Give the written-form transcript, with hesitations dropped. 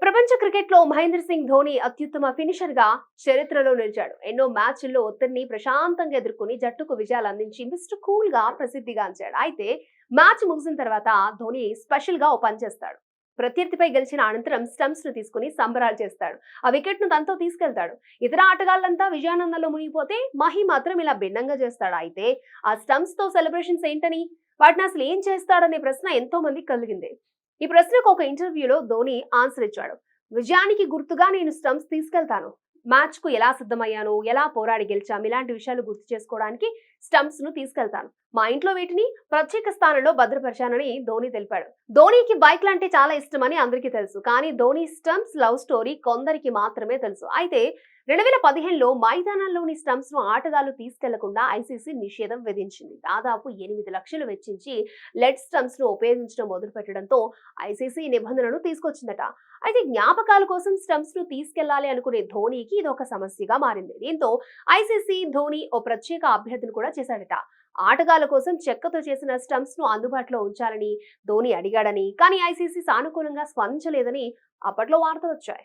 ప్రపంచ క్రికెట్లో మహేంద్ర సింగ్ ధోని అత్యుత్తమ ఫినిషర్ గా చరిత్రలో నిలిచాడు. ఎన్నో మ్యాచ్ల్లో ఒత్తిడిని ప్రశాంతంగా ఎదుర్కొని జట్టుకు విజయాలు అందించి మిస్టర్ కూల్ గా ప్రసిద్ధిగాంచాడు. అయితే మ్యాచ్ ముగిసిన తర్వాత ధోని స్పెషల్ గా ఓ పని చేస్తాడు. ప్రత్యర్థిపై గెలిచిన అనంతరం స్టంప్స్ ను తీసుకుని సంబరాలు చేస్తాడు. ఆ వికెట్ ను తనతో తీసుకెళ్తాడు. ఇతర ఆటగాళ్లంతా విజయానందంలో మునిగిపోతే మహి మాత్రం ఇలా భిన్నంగా చేస్తాడు. అయితే ఆ స్టంప్స్ తో సెలబ్రేషన్స్ ఏంటని, వాటిని అసలు ఏం చేస్తాడనే ప్రశ్న ఎంతో మందికి కలిగింది. ఈ ప్రశ్నకు ఒక ఇంటర్వ్యూలో ధోని ఆన్సర్ ఇచ్చాడు. విజయానికి గుర్తుగా నేను స్టంప్స్ తీసుకెళ్తాను. మ్యాచ్ కు ఎలా సిద్ధమయ్యాను, ఎలా పోరాడి గెలిచాం, ఇలాంటి విషయాలు గుర్తు చేసుకోవడానికి స్టంప్స్ ను తీసుకెళ్తాను. మా ఇంట్లో వీటిని ప్రత్యేక స్థానంలో భద్రపరిచానని ధోని తెలిపాడు. ధోనికి బైక్లు అంటే చాలా ఇష్టమని అందరికీ తెలుసు. కానీ ధోని స్టంప్స్ లవ్ స్టోరీ కొందరికి మాత్రమే తెలుసు. అయితే 2015లో మైదానంలోని స్టంప్స్ ను ఆటగాళ్లు తీసుకెళ్లకుండా ఐసీసీ నిషేధం విధించింది. దాదాపు 8 లక్షలు వెచ్చించి లెడ్ స్టంప్స్ ను ఉపయోగించడం మొదలుపెట్టడంతో ఐసీసీ నిబంధనను తీసుకొచ్చిందట. అయితే జ్ఞాపకాల కోసం స్టంప్స్ ను తీసుకెళ్లాలి అనుకునే ధోనికి ఇది ఒక సమస్యగా మారింది. దీంతో ఐసీసీ ధోని ఓ ప్రత్యేక అభ్యర్థన కూడా చేశాడట. ఆటగాళ్ల కోసం చెక్కతో చేసిన స్టంప్స్ ను అందుబాటులో ఉంచాలని ధోని అడిగాడని, కానీ ఐసీసీ సానుకూలంగా స్పందించలేదని అప్పట్లో వార్తలు వచ్చాయి.